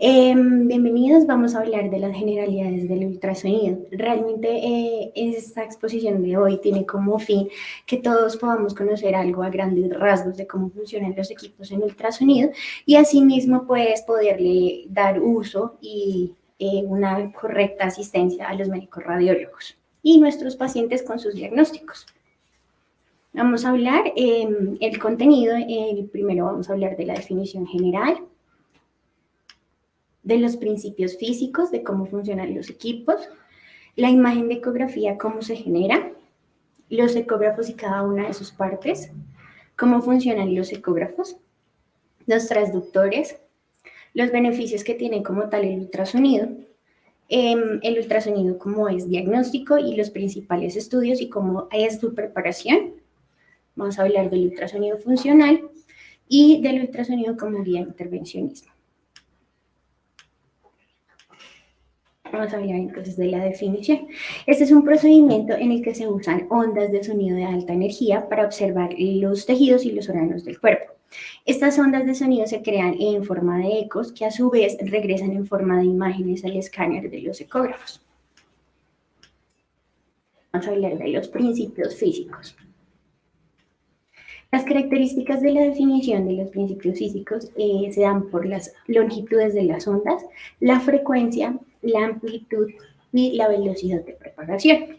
Bienvenidos, vamos a hablar de las generalidades del ultrasonido. Realmente esta exposición de hoy tiene como fin que todos podamos conocer algo a grandes rasgos de cómo funcionan los equipos en ultrasonido y asimismo pues poderle dar uso y una correcta asistencia a los médicos radiólogos y nuestros pacientes con sus diagnósticos. Vamos a hablar el contenido, primero vamos a hablar de la definición general, de los principios físicos, de cómo funcionan los equipos, la imagen de ecografía, cómo se genera, los ecógrafos y cada una de sus partes, cómo funcionan los ecógrafos, los transductores, los beneficios que tiene como tal el ultrasonido como es diagnóstico y los principales estudios y cómo es su preparación. Vamos a hablar del ultrasonido funcional y del ultrasonido como guía de intervencionismo. Vamos a hablar entonces de la definición. Este es un procedimiento en el que se usan ondas de sonido de alta energía para observar los tejidos y los órganos del cuerpo. Estas ondas de sonido se crean en forma de ecos que a su vez regresan en forma de imágenes al escáner de los ecógrafos. Vamos a hablar de los principios físicos. Las características de la definición de los principios físicos se dan por las longitudes de las ondas, la frecuencia, la amplitud y la velocidad de propagación.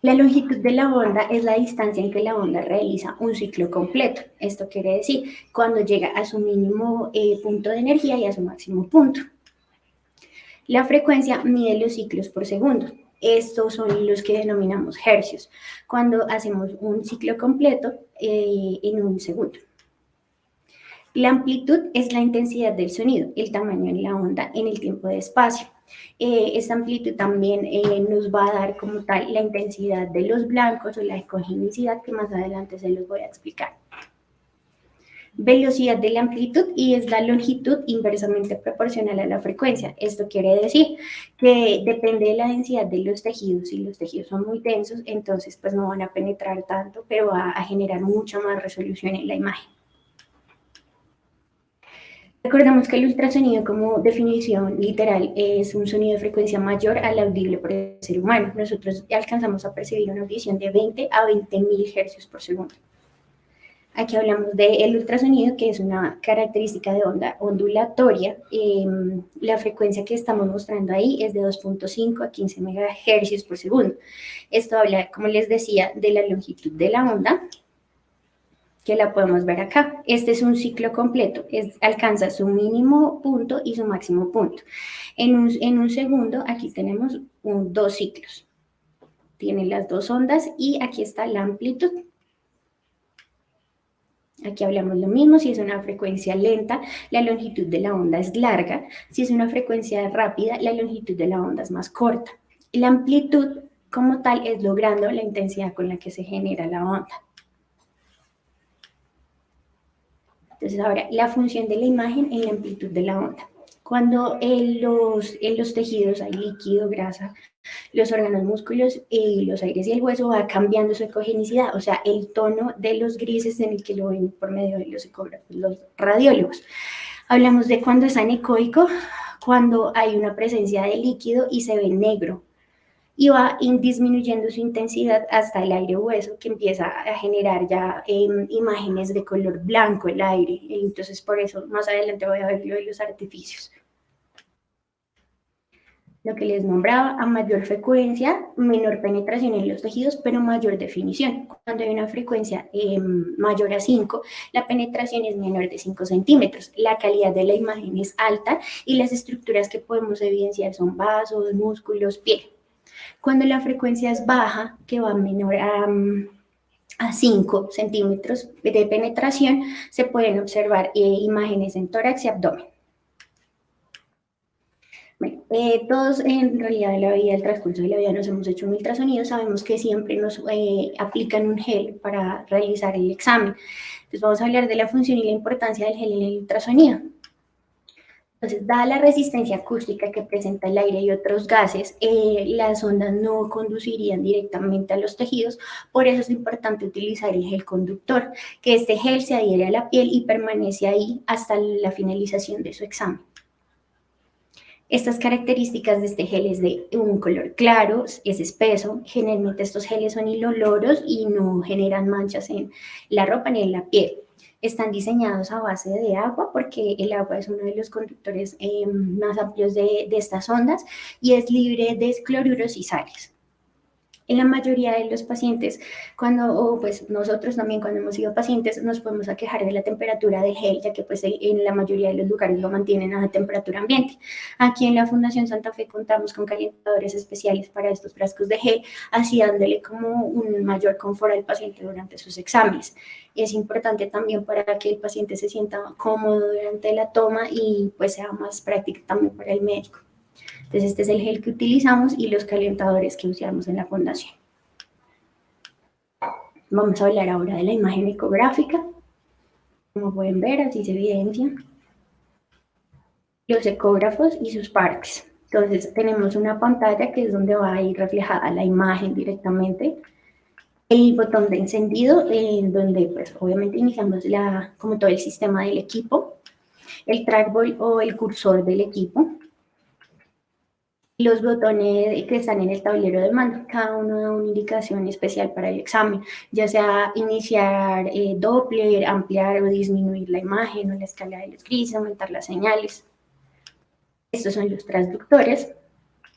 La longitud de la onda es la distancia en que la onda realiza un ciclo completo. Esto quiere decir cuando llega a su mínimo punto de energía y a su máximo punto. La frecuencia mide los ciclos por segundo. Estos son los que denominamos hercios, cuando hacemos un ciclo completo en un segundo. La amplitud es la intensidad del sonido, el tamaño en la onda en el tiempo de espacio. Esta amplitud también nos va a dar como tal la intensidad de los blancos o la ecogenicidad que más adelante se los voy a explicar. Velocidad de la amplitud y es la longitud inversamente proporcional a la frecuencia. Esto quiere decir que depende de la densidad de los tejidos. Si los tejidos son muy densos, entonces pues no van a penetrar tanto, pero va a generar mucha más resolución en la imagen. Recordamos que el ultrasonido como definición literal es un sonido de frecuencia mayor al audible por el ser humano. Nosotros alcanzamos a percibir una audición de 20 a 20.000 hercios por segundo. Aquí hablamos del ultrasonido, que es una característica de onda ondulatoria. La frecuencia que estamos mostrando ahí es de 2.5 a 15 MHz por segundo. Esto habla, como les decía, de la longitud de la onda, que la podemos ver acá. Este es un ciclo completo, alcanza su mínimo punto y su máximo punto. En un segundo, aquí tenemos dos ciclos. Tiene las dos ondas y aquí está la amplitud. Aquí hablamos lo mismo, si es una frecuencia lenta, la longitud de la onda es larga. Si es una frecuencia rápida, la longitud de la onda es más corta. La amplitud como tal es logrando la intensidad con la que se genera la onda. Entonces ahora, la función de la imagen en la amplitud de la onda. Cuando en los tejidos hay líquido, grasa, los órganos, músculos, los aires y el hueso va cambiando su ecogenicidad, o sea, el tono de los grises en el que lo ven por medio de los ecógrafos, los radiólogos. Hablamos de cuando es anecoico, cuando hay una presencia de líquido y se ve negro, y va disminuyendo su intensidad hasta el aire hueso, que empieza a generar ya imágenes de color blanco el aire. Entonces, por eso más adelante voy a ver lo de los artificios. Lo que les nombraba, a mayor frecuencia, menor penetración en los tejidos, pero mayor definición. Cuando hay una frecuencia mayor a 5, la penetración es menor de 5 centímetros. La calidad de la imagen es alta y las estructuras que podemos evidenciar son vasos, músculos, piel. Cuando la frecuencia es baja, que va menor a 5 centímetros de penetración, se pueden observar imágenes en tórax y abdomen. Bueno, todos en realidad en la vida, el transcurso de la vida nos hemos hecho un ultrasonido, sabemos que siempre nos aplican un gel para realizar el examen. Entonces vamos a hablar de la función y la importancia del gel en el ultrasonido. Entonces, dada la resistencia acústica que presenta el aire y otros gases, las ondas no conducirían directamente a los tejidos, por eso es importante utilizar el gel conductor, que este gel se adhiere a la piel y permanece ahí hasta la finalización de su examen. Estas características de este gel es de un color claro, es espeso, generalmente estos geles son inoloros y no generan manchas en la ropa ni en la piel. Están diseñados a base de agua porque el agua es uno de los conductores más amplios de estas ondas y es libre de cloruros y sales. En la mayoría de los pacientes, o pues nosotros también cuando hemos sido pacientes, nos podemos aquejar de la temperatura del gel, ya que pues en la mayoría de los lugares lo mantienen a temperatura ambiente. Aquí en la Fundación Santa Fe contamos con calentadores especiales para estos frascos de gel, así dándole como un mayor confort al paciente durante sus exámenes. Es importante también para que el paciente se sienta cómodo durante la toma y pues sea más práctico también para el médico. Entonces, este es el gel que utilizamos y los calentadores que usamos en la fundación. Vamos a hablar ahora de la imagen ecográfica. Como pueden ver, así se evidencian los ecógrafos y sus partes. Entonces, tenemos una pantalla que es donde va a ir reflejada la imagen directamente. El botón de encendido, en donde pues obviamente iniciamos como todo el sistema del equipo. El trackball o el cursor del equipo. Los botones que están en el tablero de mando, cada uno da una indicación especial para el examen, ya sea iniciar Doppler, ampliar o disminuir la imagen o la escala de los grises, aumentar las señales. Estos son los transductores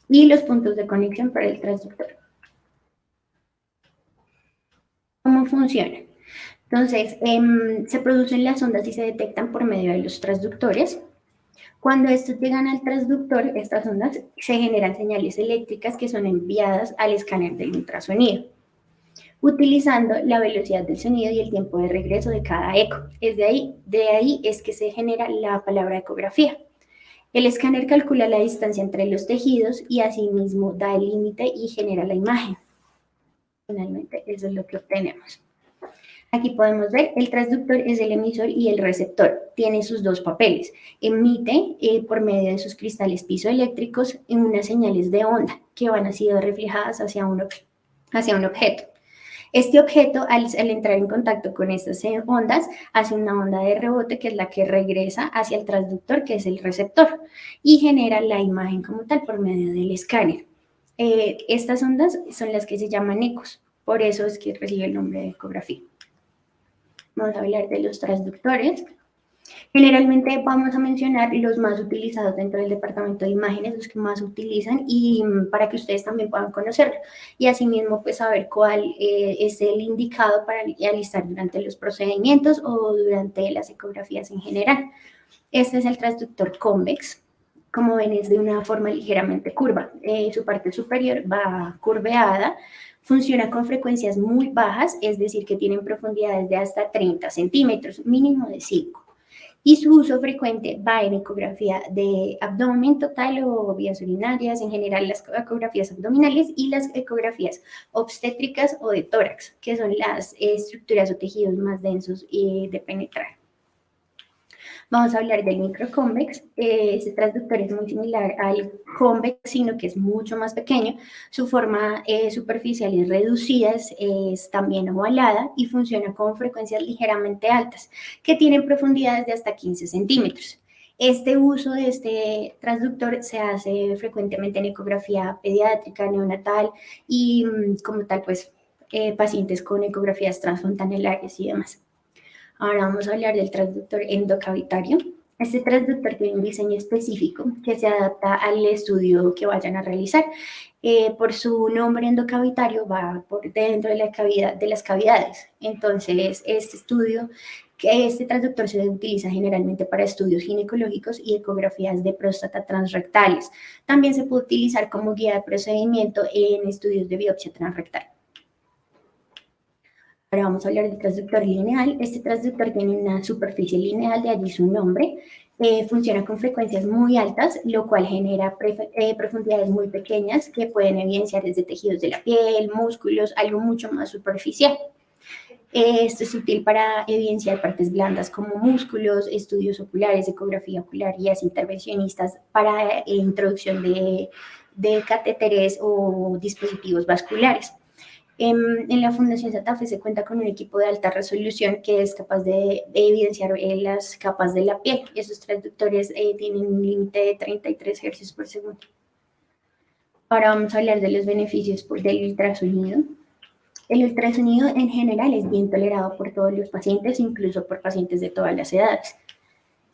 y los puntos de conexión para el transductor. ¿Cómo funciona? Entonces, se producen las ondas y se detectan por medio de los transductores. Cuando estos llegan al transductor, estas ondas se generan señales eléctricas que son enviadas al escáner del ultrasonido, utilizando la velocidad del sonido y el tiempo de regreso de cada eco. De ahí es que se genera la palabra ecografía. El escáner calcula la distancia entre los tejidos y asimismo da el límite y genera la imagen. Finalmente, eso es lo que obtenemos. Aquí podemos ver, el transductor es el emisor y el receptor. Tiene sus dos papeles. Emite por medio de sus cristales piezoeléctricos unas señales de onda que van a ser reflejadas hacia un objeto. Este objeto, al entrar en contacto con estas ondas, hace una onda de rebote que es la que regresa hacia el transductor, que es el receptor, y genera la imagen como tal por medio del escáner. Estas ondas son las que se llaman ecos, por eso es que recibe el nombre de ecografía. Vamos a hablar de los transductores. Generalmente vamos a mencionar los más utilizados dentro del departamento de imágenes, los que más utilizan y para que ustedes también puedan conocerlo. Y asimismo, pues saber cuál es el indicado para alistar durante los procedimientos o durante las ecografías en general. Este es el transductor convex. Como ven, es de una forma ligeramente curva. Su parte superior va curveada. Funciona con frecuencias muy bajas, es decir, que tienen profundidades de hasta 30 centímetros, mínimo de 5. Y su uso frecuente va en ecografía de abdomen total o vías urinarias, en general las ecografías abdominales y las ecografías obstétricas o de tórax, que son las estructuras o tejidos más densos de penetrar. Vamos a hablar del microconvex. Este transductor es muy similar al convex, sino que es mucho más pequeño. Su forma superficial es reducida, es también ovalada y funciona con frecuencias ligeramente altas, que tienen profundidades de hasta 15 centímetros. Este uso de este transductor se hace frecuentemente en ecografía pediátrica, neonatal y como tal, pues, pacientes con ecografías transfontanelarias y demás. Ahora vamos a hablar del transductor endocavitario. Este transductor tiene un diseño específico que se adapta al estudio que vayan a realizar. Por su nombre endocavitario va por dentro de las cavidades. Entonces, este transductor se utiliza generalmente para estudios ginecológicos y ecografías de próstata transrectales. También se puede utilizar como guía de procedimiento en estudios de biopsia transrectal. Ahora vamos a hablar del transductor lineal. Este transductor tiene una superficie lineal, de allí su nombre. Funciona con frecuencias muy altas, lo cual genera profundidades muy pequeñas que pueden evidenciar desde tejidos de la piel, músculos, algo mucho más superficial. Esto es útil para evidenciar partes blandas como músculos, estudios oculares, ecografía ocular, guías intervencionistas para introducción de catéteres o dispositivos vasculares. En la Fundación Santa Fe se cuenta con un equipo de alta resolución que es capaz de evidenciar las capas de la piel. Esos transductores tienen un límite de 33 Hz por segundo. Ahora vamos a hablar de los beneficios del ultrasonido. El ultrasonido en general es bien tolerado por todos los pacientes, incluso por pacientes de todas las edades.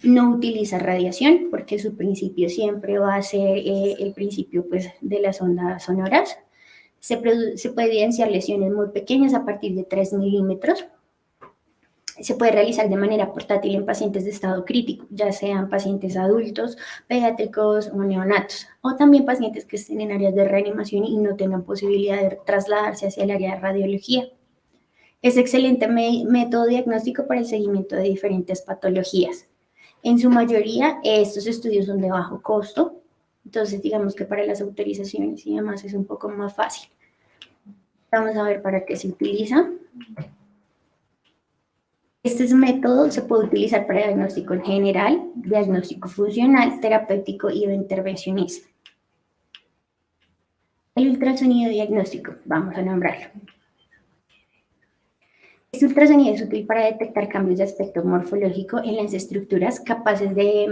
No utiliza radiación porque su principio siempre va a ser el principio pues, de las ondas sonoras. Se puede evidenciar lesiones muy pequeñas a partir de 3 milímetros. Se puede realizar de manera portátil en pacientes de estado crítico, ya sean pacientes adultos, pediátricos o neonatos, o también pacientes que estén en áreas de reanimación y no tengan posibilidad de trasladarse hacia el área de radiología. Es excelente método diagnóstico para el seguimiento de diferentes patologías. En su mayoría, estos estudios son de bajo costo, entonces digamos que para las autorizaciones y demás es un poco más fácil. Vamos a ver para qué se utiliza. Este método se puede utilizar para diagnóstico en general, diagnóstico funcional, terapéutico y intervencionista. El ultrasonido diagnóstico, vamos a nombrarlo. Este ultrasonido es útil para detectar cambios de aspecto morfológico en las estructuras capaces de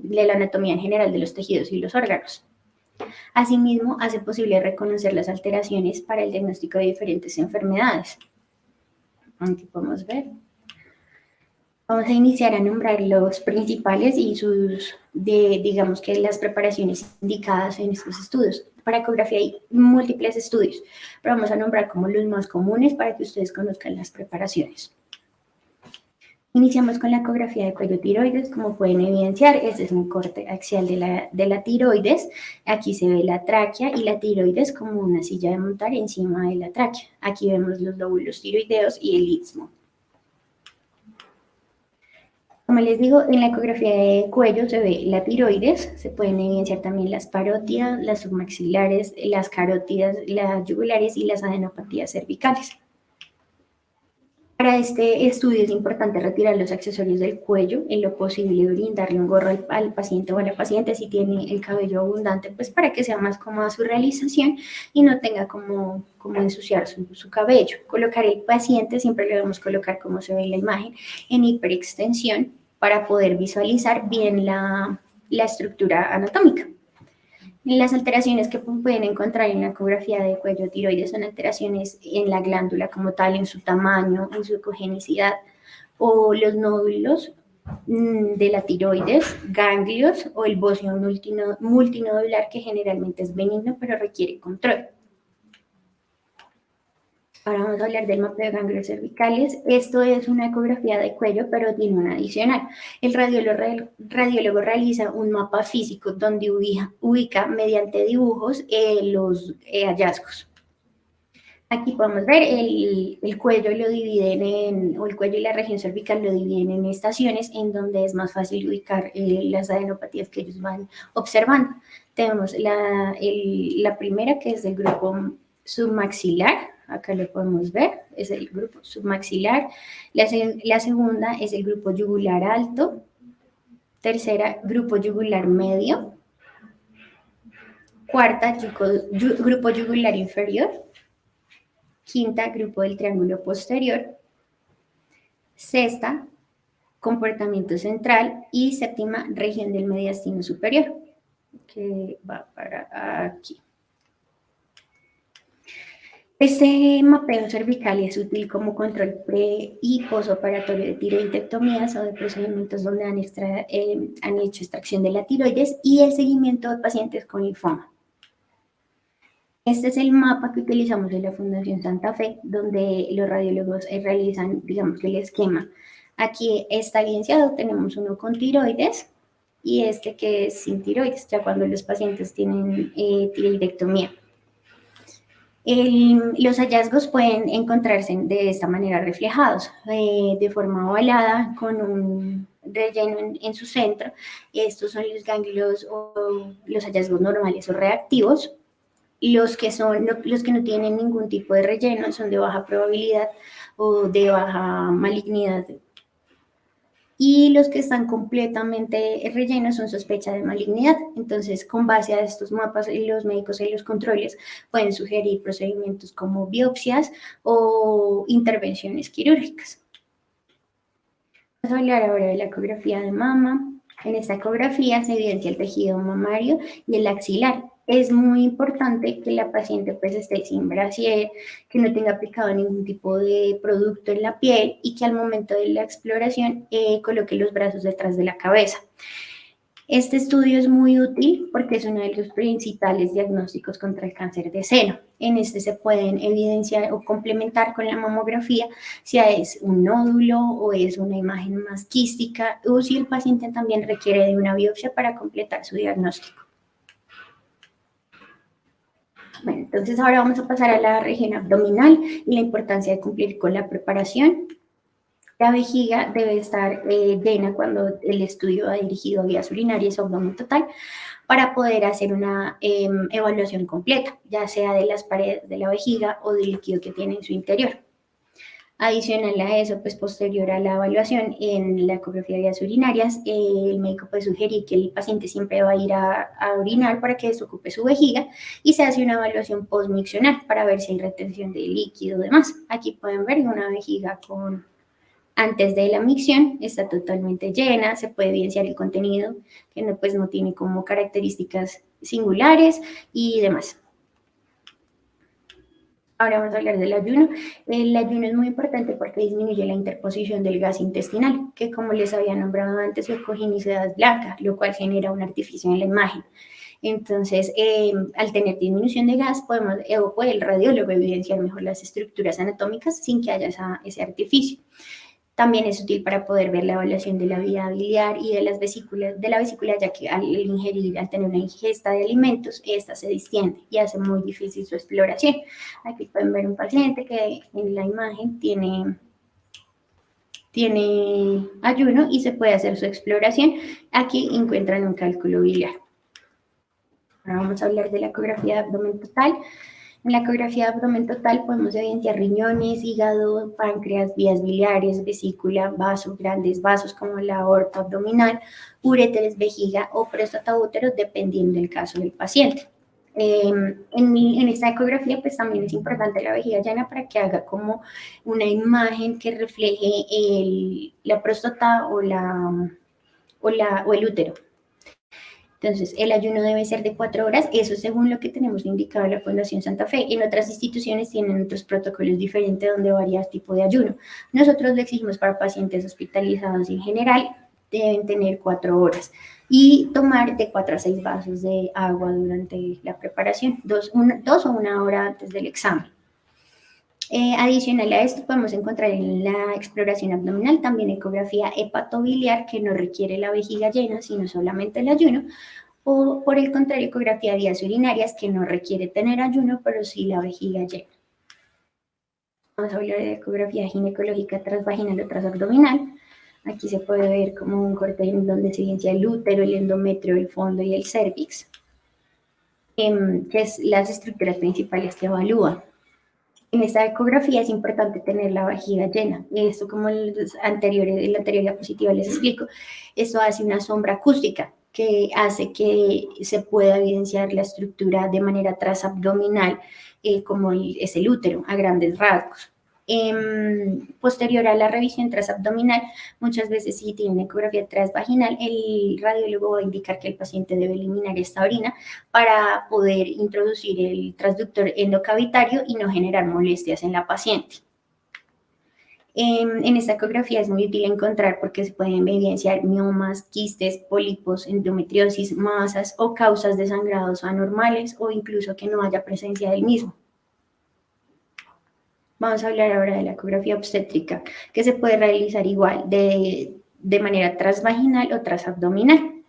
la anatomía en general de los tejidos y los órganos. Asimismo, hace posible reconocer las alteraciones para el diagnóstico de diferentes enfermedades. Aquí podemos ver. Vamos a iniciar a nombrar los principales y digamos que las preparaciones indicadas en estos estudios. Para ecografía hay múltiples estudios, pero vamos a nombrar como los más comunes para que ustedes conozcan las preparaciones. Iniciamos con la ecografía de cuello tiroides. Como pueden evidenciar, este es un corte axial de la tiroides. Aquí se ve la tráquea y la tiroides como una silla de montar encima de la tráquea. Aquí vemos los lóbulos tiroideos y el istmo. Como les digo, en la ecografía de cuello se ve la tiroides, se pueden evidenciar también las parótidas, las submaxilares, las carótidas, las yugulares y las adenopatías cervicales. Para este estudio es importante retirar los accesorios del cuello, en lo posible brindarle un gorro al paciente o a la paciente si tiene el cabello abundante, pues para que sea más cómoda su realización y no tenga como ensuciar su cabello. Colocar el paciente, siempre le debemos colocar como se ve en la imagen, en hiperextensión para poder visualizar bien la estructura anatómica. Las alteraciones que pueden encontrar en la ecografía de cuello tiroides son alteraciones en la glándula como tal, en su tamaño, en su ecogenicidad, o los nódulos de la tiroides, ganglios o el bocio multinodular que generalmente es benigno pero requiere control. Ahora vamos a hablar del mapeo de ganglios cervicales. Esto es una ecografía de cuello, pero tiene una adicional. El radiólogo realiza un mapa físico donde ubica mediante dibujos los hallazgos. Aquí podemos ver el cuello lo dividen o el cuello y la región cervical lo dividen en estaciones en donde es más fácil ubicar las adenopatías que ellos van observando. Tenemos la primera que es del grupo submaxilar. Acá lo podemos ver, es el grupo submaxilar. La segunda es el grupo yugular alto. Tercera, grupo yugular medio. Cuarta, grupo yugular inferior. Quinta, grupo del triángulo posterior. Sexta, comportamiento central. Y séptima, región del mediastino superior, que va para aquí. Este mapeo cervical es útil como control pre- y posoperatorio de tiroidectomías o de procedimientos donde han hecho extracción de la tiroides y el seguimiento de pacientes con linfoma. Este es el mapa que utilizamos en la Fundación Santa Fe, donde los radiólogos realizan, digamos que el esquema. Aquí está evidenciado, tenemos uno con tiroides y este que es sin tiroides, ya cuando los pacientes tienen tiroidectomía. Los hallazgos pueden encontrarse de esta manera reflejados, de forma ovalada, con un relleno en su centro. Estos son los ganglios o los hallazgos normales o reactivos. Los que no tienen ningún tipo de relleno son de baja probabilidad o de baja malignidad. Y los que están completamente rellenos son sospecha de malignidad. Entonces, con base a estos mapas, los médicos en los controles pueden sugerir procedimientos como biopsias o intervenciones quirúrgicas. Vamos a hablar ahora de la ecografía de mama. En esta ecografía se evidencia el tejido mamario y el axilar. Es muy importante que la paciente pues esté sin brasier, que no tenga aplicado ningún tipo de producto en la piel y que al momento de la exploración coloque los brazos detrás de la cabeza. Este estudio es muy útil porque es uno de los principales diagnósticos contra el cáncer de seno. En este se pueden evidenciar o complementar con la mamografía si es un nódulo o es una imagen más quística o si el paciente también requiere de una biopsia para completar su diagnóstico. Bueno, entonces ahora vamos a pasar a la región abdominal y la importancia de cumplir con la preparación. La vejiga debe estar llena cuando el estudio va dirigido a vías urinarias o abdomen total para poder hacer una evaluación completa, ya sea de las paredes de la vejiga o del líquido que tiene en su interior. Adicional a eso, pues posterior a la evaluación en la ecografía de vías urinarias, el médico puede sugerir que el paciente siempre va a ir a orinar para que desocupe su vejiga y se hace una evaluación postmiccional para ver si hay retención de líquido y demás. Aquí pueden ver una vejiga antes de la micción, está totalmente llena, se puede evidenciar el contenido que no tiene como características singulares y demás. Ahora vamos a hablar del ayuno. El ayuno es muy importante porque disminuye la interposición del gas intestinal, que como les había nombrado antes, la coginicidad es blanca, lo cual genera un artificio en la imagen. Entonces, al tener disminución de gas, puede el radiólogo evidenciar mejor las estructuras anatómicas sin que haya ese artificio. También es útil para poder ver la evaluación de la vía biliar y de la vesícula, ya que al tener una ingesta de alimentos, esta se distiende y hace muy difícil su exploración. Aquí pueden ver un paciente que en la imagen tiene ayuno y se puede hacer su exploración. Aquí encuentran un cálculo biliar. Ahora vamos a hablar de la ecografía de abdomen total. En la ecografía de abdomen total podemos evidenciar riñones, hígado, páncreas, vías biliares, vesícula, vasos, grandes vasos como la aorta abdominal, uréteres, vejiga o próstata útero, dependiendo del caso del paciente. En esta ecografía pues también es importante la vejiga llena para que haga como una imagen que refleje la próstata o el útero. Entonces, el ayuno debe ser de 4 horas, eso según lo que tenemos indicado en la Fundación Santa Fe. En otras instituciones tienen otros protocolos diferentes donde varía el tipo de ayuno. Nosotros lo exigimos para pacientes hospitalizados en general, deben tener 4 horas y tomar de 4 a 6 vasos de agua durante la preparación, 2 o 1 hora antes del examen. Adicional a esto podemos encontrar en la exploración abdominal también ecografía hepatobiliar que no requiere la vejiga llena sino solamente el ayuno, o por el contrario ecografía de vías urinarias que no requiere tener ayuno pero sí la vejiga llena. Vamos a hablar de ecografía ginecológica transvaginal o transabdominal. Aquí se puede ver como un corte en donde se evidencia el útero, el endometrio, el fondo y el cervix, que es las estructuras principales que evalúan. En esta ecografía es importante tener la vejiga llena. Esto, como en la anterior diapositiva les explico, esto hace una sombra acústica que hace que se pueda evidenciar la estructura de manera transabdominal, como es el útero, a grandes rasgos. Posterior a la revisión transabdominal, muchas veces si tiene ecografía transvaginal, el radiólogo va a indicar que el paciente debe eliminar esta orina para poder introducir el transductor endocavitario y no generar molestias en la paciente. En esta ecografía es muy útil encontrar porque se pueden evidenciar miomas, quistes, pólipos, endometriosis, masas o causas de sangrados anormales o incluso que no haya presencia del mismo. Vamos a hablar ahora de la ecografía obstétrica, que se puede realizar igual de manera transvaginal o transabdominal.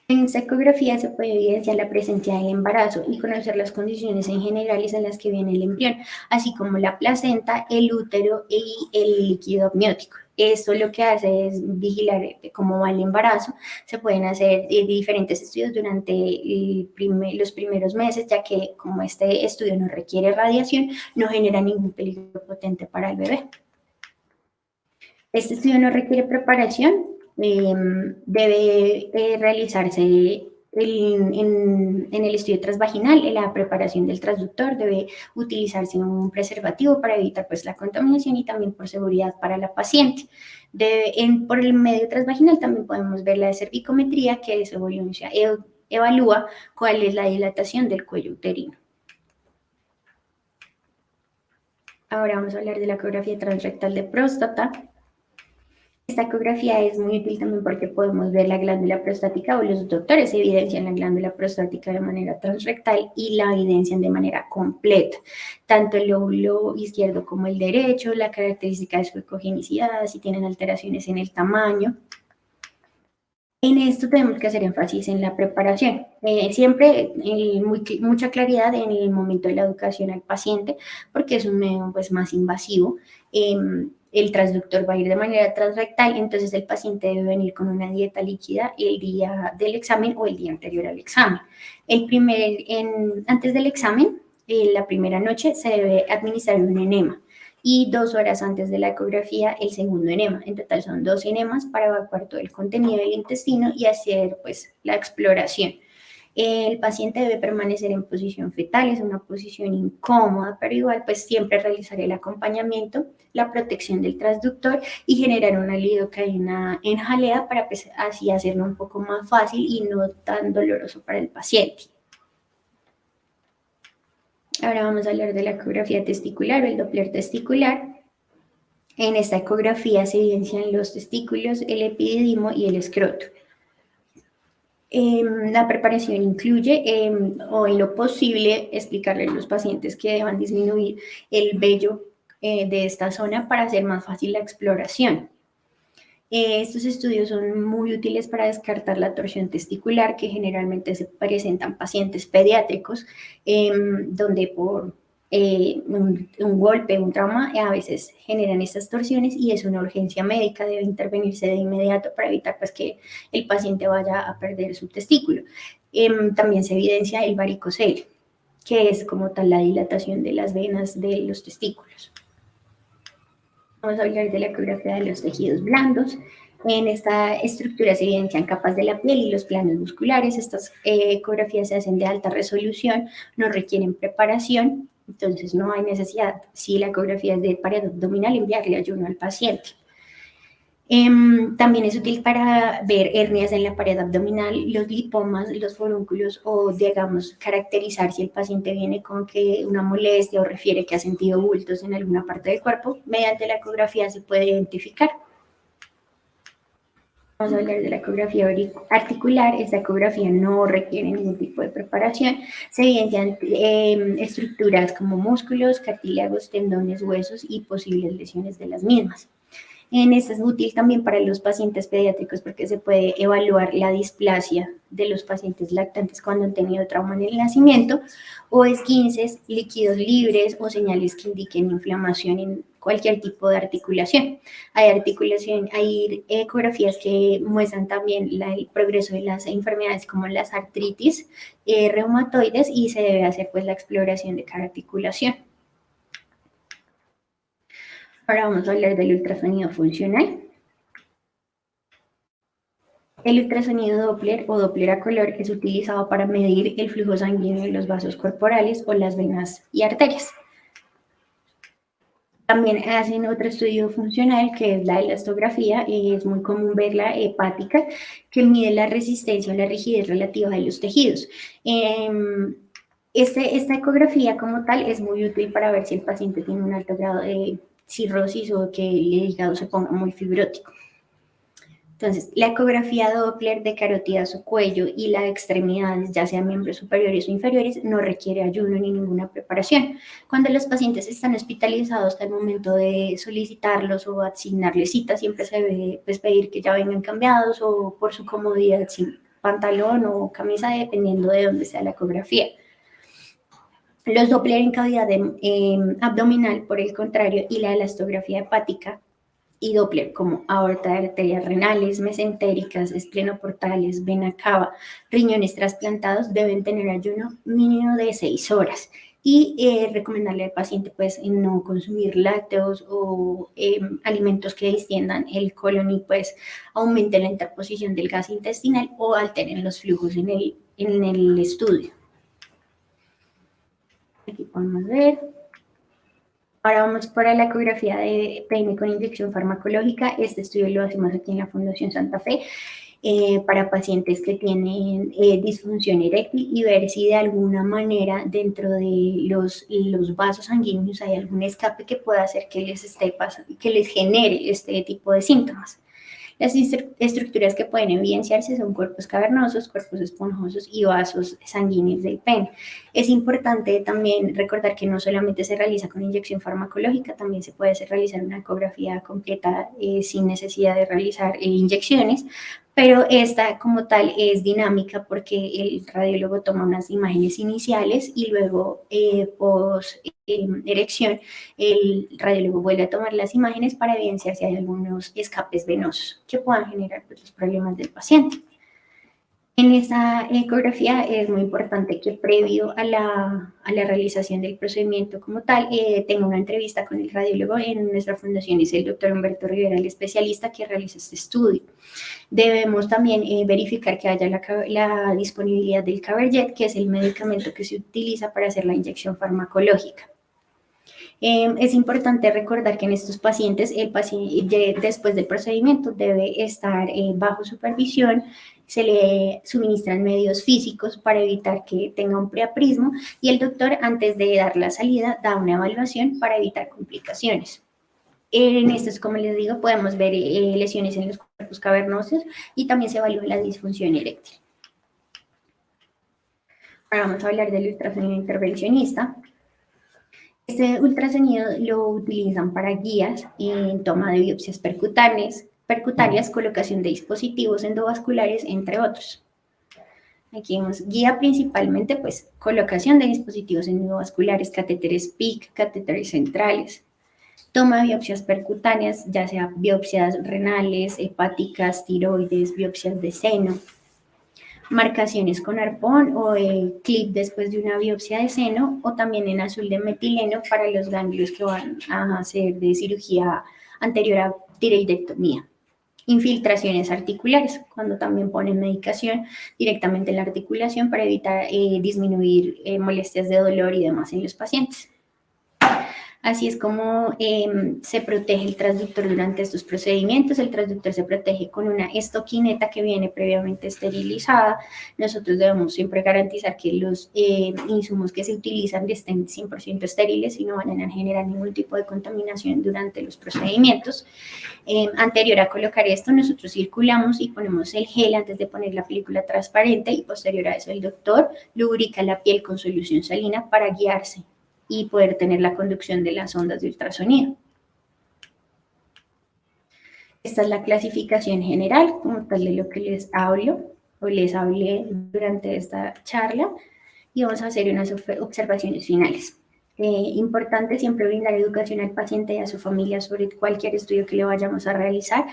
En esta ecografía se puede evidenciar la presencia del embarazo y conocer las condiciones en generales en las que viene el embrión, así como la placenta, el útero y el líquido amniótico. Esto lo que hace es vigilar cómo va el embarazo. Se pueden hacer diferentes estudios durante los primeros meses, ya que como este estudio no requiere radiación, no genera ningún peligro potente para el bebé. Este estudio no requiere preparación, debe realizarse en el estudio transvaginal. En la preparación del transductor debe utilizarse un preservativo para evitar pues, la contaminación y también por seguridad para la paciente. Por el medio transvaginal también podemos ver la cervicometría, que es evalúa cuál es la dilatación del cuello uterino. Ahora vamos a hablar de la ecografía transrectal de próstata. Esta ecografía es muy útil también porque podemos ver la glándula prostática, o los doctores evidencian la glándula prostática de manera transrectal y la evidencian de manera completa, tanto el lóbulo izquierdo como el derecho, la característica de su ecogenicidad, si tienen alteraciones en el tamaño. En esto tenemos que hacer énfasis en la preparación. Siempre mucha claridad en el momento de la educación al paciente, porque es un medio pues, más invasivo. El transductor va a ir de manera transrectal, entonces el paciente debe venir con una dieta líquida el día del examen o el día anterior al examen. Antes del examen, la primera noche, se debe administrar un enema, y 2 horas antes de la ecografía el segundo enema. En total son 2 enemas para evacuar todo el contenido del intestino y hacer pues la exploración. El paciente debe permanecer en posición fetal, es una posición incómoda, pero igual pues siempre realizar el acompañamiento, la protección del transductor y generar una lidocaína en jalea para pues, así hacerlo un poco más fácil y no tan doloroso para el paciente. Ahora vamos a hablar de la ecografía testicular o el Doppler testicular. En esta ecografía se evidencian los testículos, el epididimo y el escroto. La preparación incluye, o en lo posible, explicarle a los pacientes que deban disminuir el vello de esta zona para hacer más fácil la exploración. Estos estudios son muy útiles para descartar la torsión testicular, que generalmente se presentan pacientes pediátricos, donde por un golpe, un trauma, a veces generan estas torsiones y es una urgencia médica, debe intervenirse de inmediato para evitar pues, que el paciente vaya a perder su testículo. También se evidencia el varicocele, que es como tal la dilatación de las venas de los testículos. Vamos a hablar de la ecografía de los tejidos blandos. En esta estructura se evidencian capas de la piel y los planos musculares. Estas ecografías se hacen de alta resolución, no requieren preparación, entonces no hay necesidad, si la ecografía es de pared abdominal, enviarle ayuno al paciente. También es útil para ver hernias en la pared abdominal, los lipomas, los forúnculos, o digamos caracterizar si el paciente viene con que una molestia o refiere que ha sentido bultos en alguna parte del cuerpo. Mediante la ecografía se puede identificar. Vamos a hablar de la ecografía articular. Esta ecografía no requiere ningún tipo de preparación. Se evidencian estructuras como músculos, cartílagos, tendones, huesos y posibles lesiones de las mismas. Esta es útil también para los pacientes pediátricos porque se puede evaluar la displasia de los pacientes lactantes cuando han tenido trauma en el nacimiento, o esguinces, líquidos libres o señales que indiquen inflamación en cualquier tipo de articulación. Hay ecografías que muestran también el progreso de las enfermedades como las artritis, reumatoides, y se debe hacer pues la exploración de cada articulación. Ahora vamos a hablar del ultrasonido funcional. El ultrasonido Doppler o Doppler a color es utilizado para medir el flujo sanguíneo de los vasos corporales o las venas y arterias. También hacen otro estudio funcional que es la elastografía, y es muy común ver la hepática, que mide la resistencia o la rigidez relativa de los tejidos. Esta ecografía como tal es muy útil para ver si el paciente tiene un alto grado de cirrosis o que el hígado se ponga muy fibrótico. Entonces, la ecografía Doppler de carótidas o cuello y la de extremidades, ya sean miembros superiores o inferiores, no requiere ayuno ni ninguna preparación. Cuando los pacientes están hospitalizados, hasta el momento de solicitarlos o asignarles citas, siempre se debe pues, pedir que ya vengan cambiados o por su comodidad sin pantalón o camisa, dependiendo de dónde sea la ecografía. Los Doppler en cavidad abdominal, por el contrario, y la elastografía hepática y Doppler, como aorta de arterias renales, mesentéricas, esplenoportales, vena cava, riñones trasplantados, deben tener ayuno mínimo de 6 horas. Y recomendarle al paciente pues no consumir lácteos o alimentos que distiendan el colon y pues aumenten la interposición del gas intestinal o alteren los flujos en el estudio. Aquí podemos ver. Ahora vamos para la ecografía de pene con inyección farmacológica. Este estudio lo hacemos aquí en la Fundación Santa Fe para pacientes que tienen disfunción eréctil y ver si de alguna manera dentro de los vasos sanguíneos hay algún escape que pueda hacer que les genere este tipo de síntomas. Las estructuras que pueden evidenciarse son cuerpos cavernosos, cuerpos esponjosos y vasos sanguíneos del pene. Es importante también recordar que no solamente se realiza con inyección farmacológica, también se puede realizar una ecografía completa sin necesidad de realizar inyecciones, pero esta como tal es dinámica porque el radiólogo toma unas imágenes iniciales y luego post erección el radiólogo vuelve a tomar las imágenes para evidenciar si hay algunos escapes venosos que puedan generar pues, los problemas del paciente. En esta ecografía es muy importante que previo a la realización del procedimiento como tal, tenga una entrevista con el radiólogo. En nuestra fundación es el doctor Humberto Rivera, el especialista que realiza este estudio. Debemos también verificar que haya la disponibilidad del Caberjet, que es el medicamento que se utiliza para hacer la inyección farmacológica. Es importante recordar que en estos pacientes, el paciente después del procedimiento debe estar bajo supervisión, se le suministran medios físicos para evitar que tenga un priaprismo y el doctor antes de dar la salida da una evaluación para evitar complicaciones. En estos, como les digo, podemos ver lesiones en los cuerpos cavernosos y también se evalúa la disfunción eréctil. Ahora vamos a hablar del ultrasonido intervencionista. Este ultrasonido lo utilizan para guías en toma de biopsias percutáneas, colocación de dispositivos endovasculares, entre otros. Aquí vemos guía principalmente, pues, colocación de dispositivos endovasculares, catéteres PIC, catéteres centrales. Toma de biopsias percutáneas, ya sea biopsias renales, hepáticas, tiroides, biopsias de seno. Marcaciones con arpón o clip después de una biopsia de seno o también en azul de metileno para los ganglios que van a hacer de cirugía anterior a tiroidectomía. Infiltraciones articulares, cuando también ponen medicación directamente en la articulación para evitar disminuir molestias de dolor y demás en los pacientes. Así es como se protege el transductor durante estos procedimientos. El transductor se protege con una estoquineta que viene previamente esterilizada. Nosotros debemos siempre garantizar que los insumos que se utilizan estén 100% estériles y no vayan a generar ningún tipo de contaminación durante los procedimientos. Anterior a colocar esto, nosotros circulamos y ponemos el gel antes de poner la película transparente y posterior a eso el doctor lubrica la piel con solución salina para guiarse y poder tener la conducción de las ondas de ultrasonido. Esta es la clasificación general, como tal de lo que les hablo o les hablé durante esta charla, y vamos a hacer unas observaciones finales. Importante siempre brindar educación al paciente y a su familia sobre cualquier estudio que le vayamos a realizar,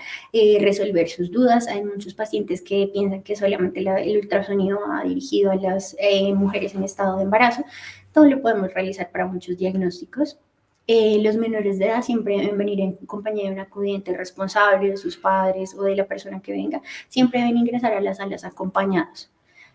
resolver sus dudas. Hay muchos pacientes que piensan que solamente el ultrasonido va dirigido a las mujeres en estado de embarazo. Todo lo podemos realizar para muchos diagnósticos. Los menores de edad siempre deben venir en compañía de un acudiente responsable, de sus padres o de la persona que venga. Siempre deben ingresar a las salas acompañados.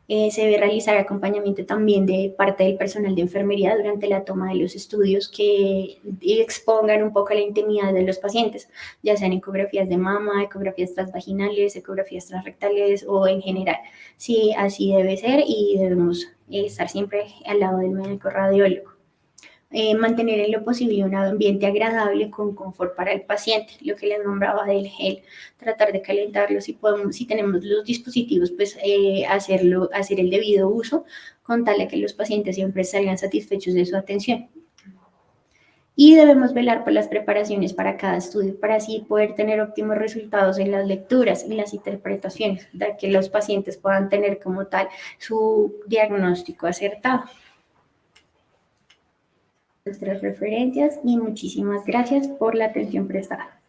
Se debe realizar acompañamiento también de parte del personal de enfermería durante la toma de los estudios que expongan un poco la intimidad de los pacientes, ya sean ecografías de mama, ecografías transvaginales, ecografías transrectales o en general. Sí, así debe ser y debemos estar siempre al lado del médico radiólogo. Mantener en lo posible un ambiente agradable con confort para el paciente, lo que les nombraba del gel, tratar de calentarlo si tenemos los dispositivos, pues hacer el debido uso con tal de que los pacientes siempre salgan satisfechos de su atención. Y debemos velar por las preparaciones para cada estudio para así poder tener óptimos resultados en las lecturas y las interpretaciones, de que los pacientes puedan tener como tal su diagnóstico acertado. Nuestras referencias y muchísimas gracias por la atención prestada.